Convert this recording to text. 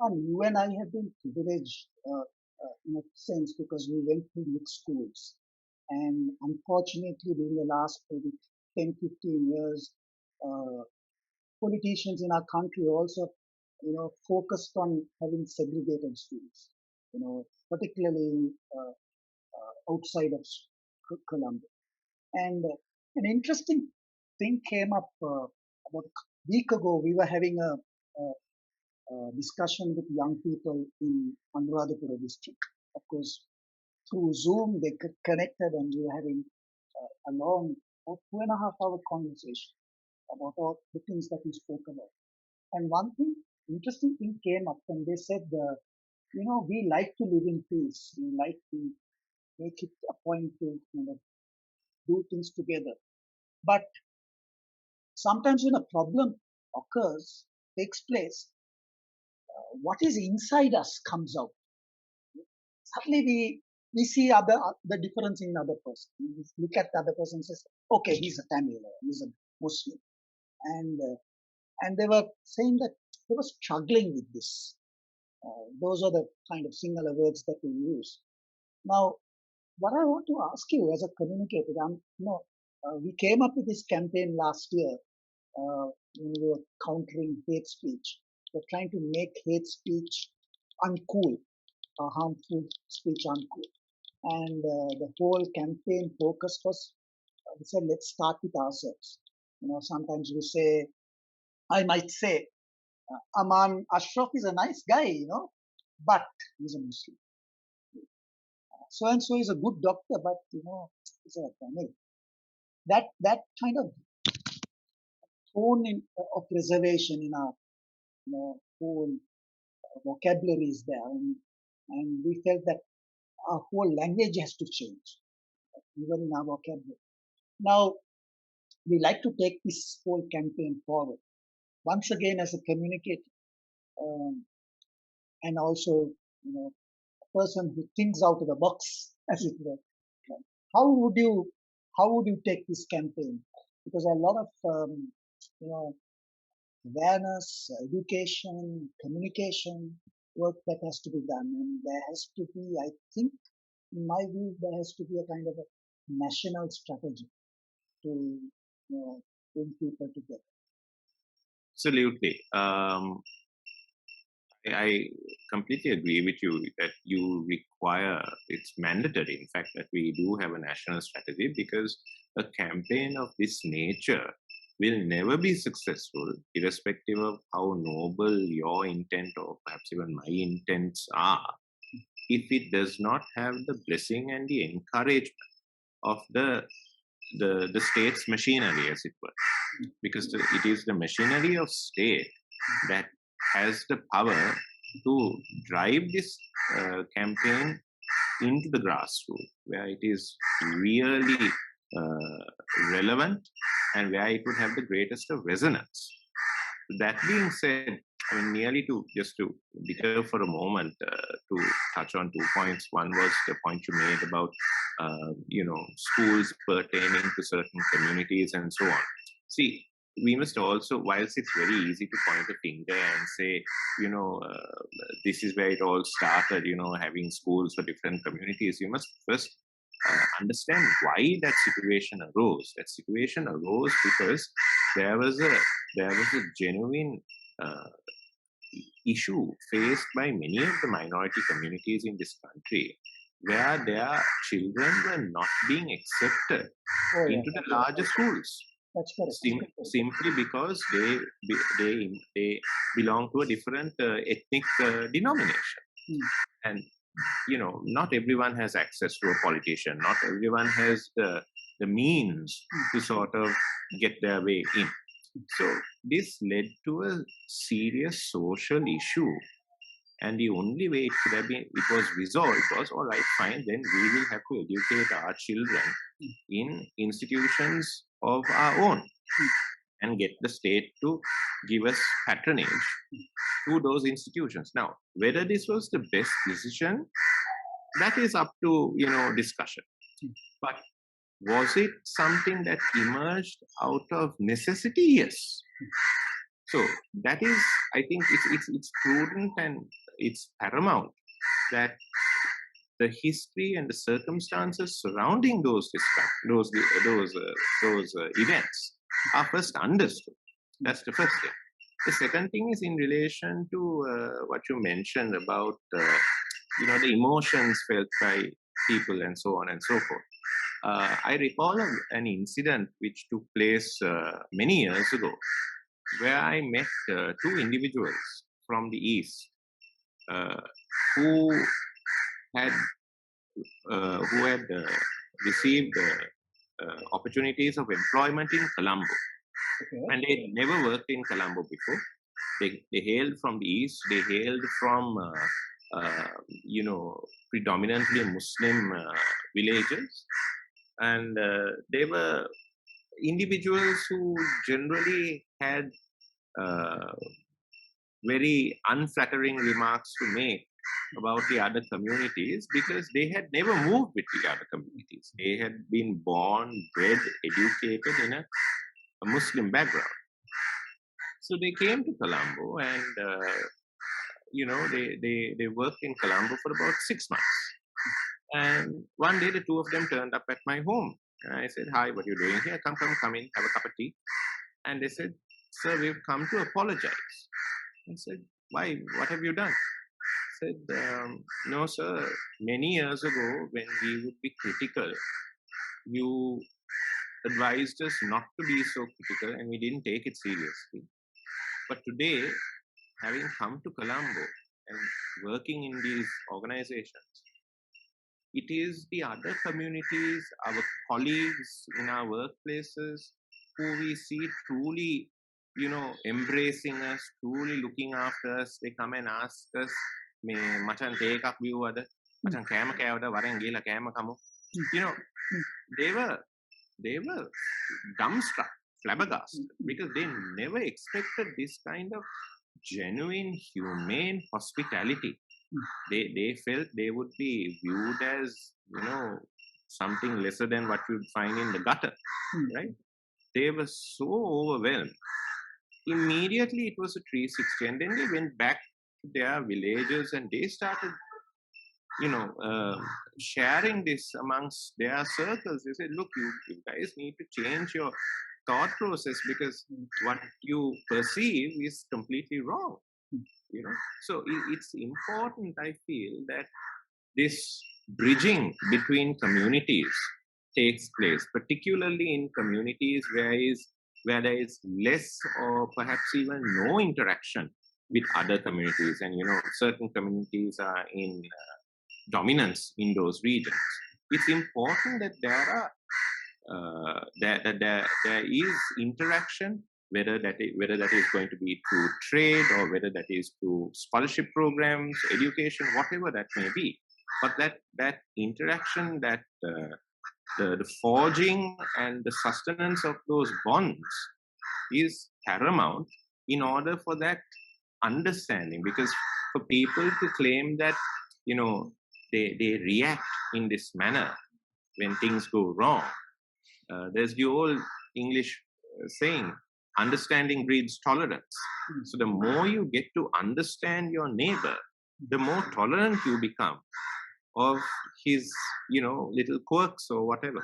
Aman, you and I have been privileged in a sense because we went to mixed schools. And unfortunately, during the last maybe 10, 15 years, uh, politicians in our country also, focused on having segregated schools, particularly outside of Colombia. And an interesting thing came up about a week ago. We were having a discussion with young people in Anuradhapura district. Of course, through Zoom, they connected and we were having a long, about 2.5 hour conversation about all the things that we spoke about. And one thing, interesting thing came up and they said, we like to live in peace. We like to make it a point to do things together. But sometimes when a problem occurs, takes place, what is inside us comes out. Suddenly we see the difference in other person. We look at the other person and says, okay, he's a Tamil, he's a Muslim, and they were saying that they were struggling with this. Those are the kind of singular words that we use. Now, what I want to ask you as a communicator, we came up with this campaign last year when we were countering hate speech. We're trying to make hate speech uncool, harmful speech uncool. And the whole campaign focus was, we said, let's start with ourselves. Sometimes we say, I might say, Aman Ashraff is a nice guy, but he's a Muslim. So and so is a good doctor, but he's a Tamil. That kind of tone of reservation in our whole vocabulary is there, and we felt that our whole language has to change, even in our vocabulary. Now, we like to take this whole campaign forward. Once again, as a communicator, and also, a person who thinks out of the box, as it were. How would you take this campaign? Because a lot of, awareness, education, communication work that has to be done, and there has to be, I think, in my view, there has to be a kind of a national strategy to bring people together. Absolutely. I completely agree with you that you require, it's mandatory, in fact, that we do have a national strategy, because a campaign of this nature will never be successful, irrespective of how noble your intent or perhaps even my intents are, if it does not have the blessing and the encouragement of the state's machinery, as it were. Because it is the machinery of state that has the power to drive this campaign into the grassroots, where it is really relevant and where it would have the greatest of resonance. That being said, I mean, merely to deter for a moment to touch on 2 points. One was the point you made about, schools pertaining to certain communities and so on. See, we must also, whilst it's very easy to point a finger and say, this is where it all started, having schools for different communities, you must first understand why that situation arose. That situation arose because there was a genuine issue faced by many of the minority communities in this country, where their children were not being accepted into the larger schools. That's correct. Simply because they belong to a different ethnic denomination. And not everyone has access to a politician. Not everyone has the means to sort of get their way in. So this led to a serious social issue. And the only way it was resolved was, all right, fine, then we will have to educate our children in institutions of our own and get the state to give us patronage to those institutions. Now, whether this was the best decision, that is up to, discussion. But was it something that emerged out of necessity? Yes. So that is, I think, it's prudent and it's paramount that the history and the circumstances surrounding those events are first understood. That's the first thing. The second thing is in relation to what you mentioned about the emotions felt by people and so on and so forth. I recall an incident which took place many years ago, where I met two individuals from the East uh, who had received opportunities of employment in Colombo, and they had never worked in Colombo before. They hailed from the East. They hailed from predominantly Muslim villages, and they were individuals who generally had uh, very unflattering remarks to make about the other communities because they had never moved with the other communities. They had been born, bred, educated in a Muslim background. So they came to Colombo and, they worked in Colombo for about 6 months. And one day the two of them turned up at my home. And I said, "Hi, what are you doing here? Come in, have a cup of tea." And they said, "Sir, we've come to apologize." I said, "Why? What have you done?" Said, "No, sir, many years ago, when we would be critical, you advised us not to be so critical and we didn't take it seriously. But today, having come to Colombo and working in these organizations, it is the other communities, our colleagues in our workplaces, who we see truly, embracing us, truly looking after us. They come and ask us, "Me machan තේ එකක් බිව්වද? මචං කෑම කෑවද? වරෙන් ගිහලා කෑම කමු." You know, they were dumbstruck, flabbergasted, because they never expected this kind of genuine, humane hospitality. They felt they would be viewed as, something lesser than what you'd find in the gutter, right? They were so overwhelmed. Immediately, it was a 360, and then they went back to their villages and they started, sharing this amongst their circles. They said, "Look, you guys need to change your thought process because what you perceive is completely wrong." So it's important, I feel, that this bridging between communities takes place, particularly in communities where there is less or perhaps even no interaction with other communities, and certain communities are in dominance in those regions. It's important that there is interaction, whether that is going to be through trade or whether that is through scholarship programs, education, whatever that may be. But that interaction, that the forging and the sustenance of those bonds is paramount in order for that understanding. Because for people to claim that they react in this manner when things go wrong, there's the old English saying, understanding breeds tolerance. So the more you get to understand your neighbor, the more tolerant you become of his little quirks or whatever.